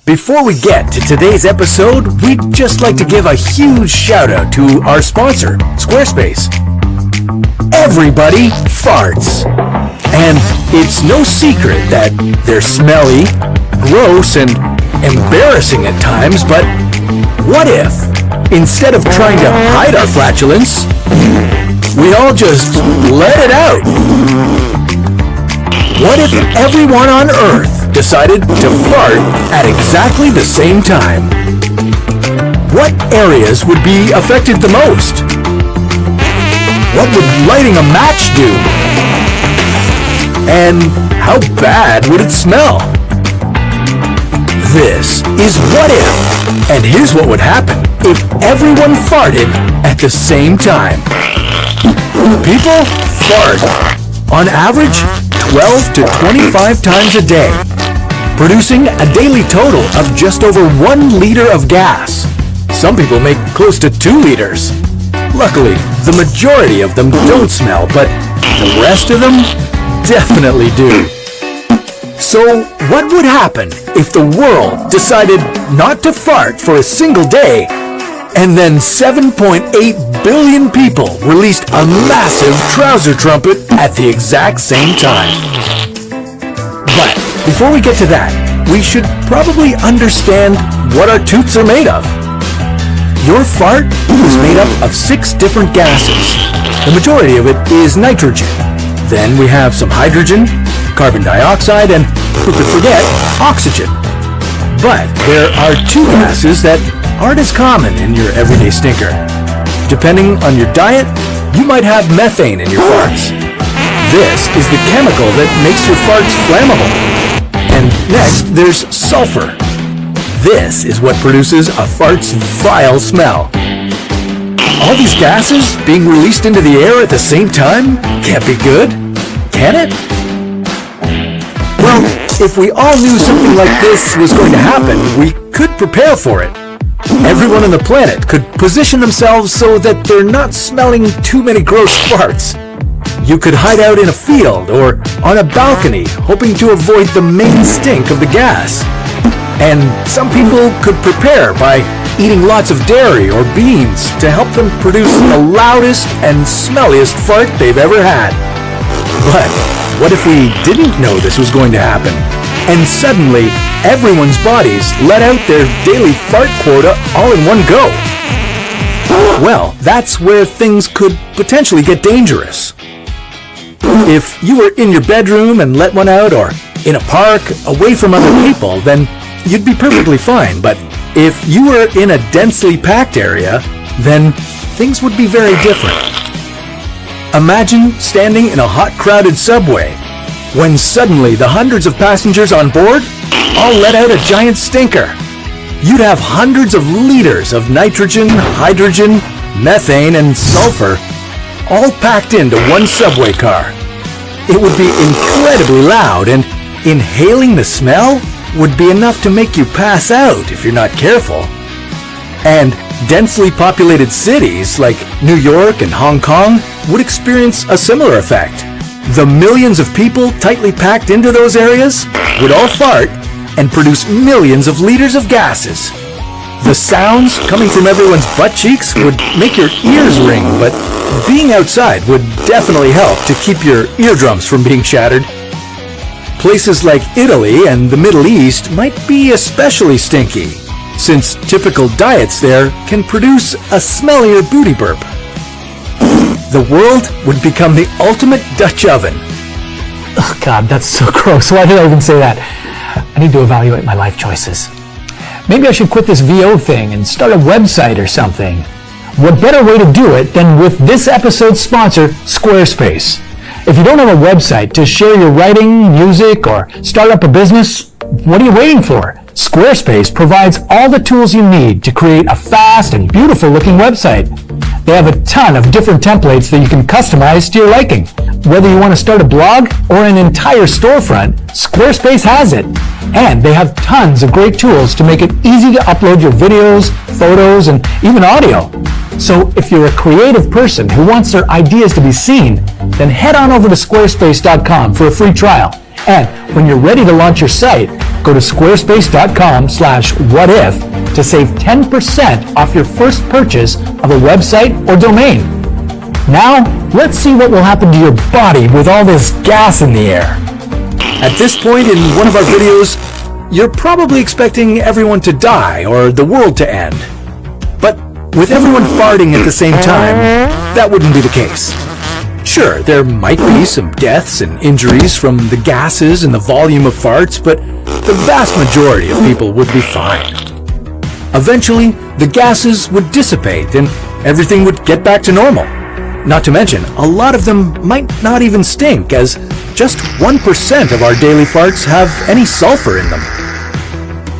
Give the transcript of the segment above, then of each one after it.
Before we get to today's episode, we'd just like to give a huge shout out to our sponsor, Squarespace. Everybody farts. And it's no secret that they're smelly, gross, and embarrassing at times, but what if, instead of trying to hide our flatulence, we all just let it out? What if everyone on Earth decided to fart at exactly the same time? What areas would be affected the most? What would lighting a match do? And how bad would it smell? This is What If, and here's what would happen if everyone farted at the same time. People fart, on average, 12 to 25 times a day, producing a daily total of just over 1 liter of gas. Some people make close to 2 liters. Luckily, the majority of them don't smell, but the rest of them definitely do. So, what would happen if the world decided not to fart for a single day, and then 7.8 billion people released a massive trouser trumpet at the exact same time? But before we get to that, we should probably understand what our toots are made of. Your fart is made up of 6 different gases. The majority of it is nitrogen. Then we have some hydrogen, carbon dioxide, and who could forget, oxygen. But there are 2 gases that aren't as common in your everyday stinker. Depending on your diet, you might have methane in your farts. This is the chemical that makes your farts flammable. And next, there's sulfur. This is what produces a fart's vile smell. All these gases being released into the air at the same time can't be good, can it? Well, if we all knew something like this was going to happen, we could prepare for it. Everyone on the planet could position themselves so that they're not smelling too many gross farts. You could hide out in a field or on a balcony, hoping to avoid the main stink of the gas. And some people could prepare by eating lots of dairy or beans to help them produce the loudest and smelliest fart they've ever had. But what if we didn't know this was going to happen, and suddenly everyone's bodies let out their daily fart quota all in one go? Well, that's where things could potentially get dangerous. If you were in your bedroom and let one out, or in a park away from other people, then you'd be perfectly fine. But if you were in a densely packed area, then things would be very different. Imagine standing in a hot, crowded subway when suddenly the hundreds of passengers on board all let out a giant stinker. You'd have hundreds of liters of nitrogen, hydrogen, methane, and sulfur all packed into one subway car. It would be incredibly loud, and inhaling the smell would be enough to make you pass out if you're not careful. And densely populated cities like New York and Hong Kong would experience a similar effect. The millions of people tightly packed into those areas would all fart and produce millions of liters of gases. The sounds coming from everyone's butt cheeks would make your ears ring, but being outside would definitely help to keep your eardrums from being shattered. Places like Italy and the Middle East might be especially stinky, since typical diets there can produce a smellier booty burp. The world would become the ultimate Dutch oven. Oh God, that's so gross. Why did I even say that? I need to evaluate my life choices. Maybe I should quit this VO thing and start a website or something. What better way to do it than with this episode's sponsor, Squarespace? If you don't have a website to share your writing, music, or start up a business, what are you waiting for? Squarespace provides all the tools you need to create a fast and beautiful looking website. They have a ton of different templates that you can customize to your liking. Whether you want to start a blog or an entire storefront, Squarespace has it. And they have tons of great tools to make it easy to upload your videos, photos, and even audio. So if you're a creative person who wants their ideas to be seen, then head on over to squarespace.com for a free trial And when you're ready to launch your site, go to squarespace.com/whatif to save 10% off your first purchase of a website or domain. Now, let's see what will happen to your body with all this gas in the air. At this point in one of our videos, you're probably expecting everyone to die or the world to end. But with everyone farting at the same time, that wouldn't be the case. Sure, there might be some deaths and injuries from the gases and the volume of farts, but the vast majority of people would be fine. Eventually, the gases would dissipate and everything would get back to normal. Not to mention, a lot of them might not even stink, as just 1% of our daily farts have any sulfur in them.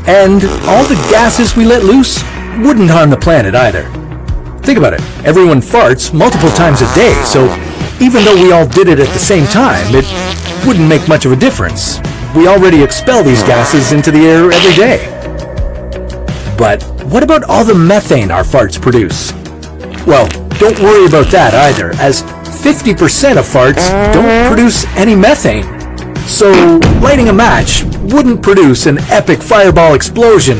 And all the gases we let loose wouldn't harm the planet either. Think about it, everyone farts multiple times a day, so even though we all did it at the same time, it wouldn't make much of a difference. We already expel these gases into the air every day. But what about all the methane our farts produce? Well, don't worry about that either, as 50% of farts don't produce any methane. So lighting a match wouldn't produce an epic fireball explosion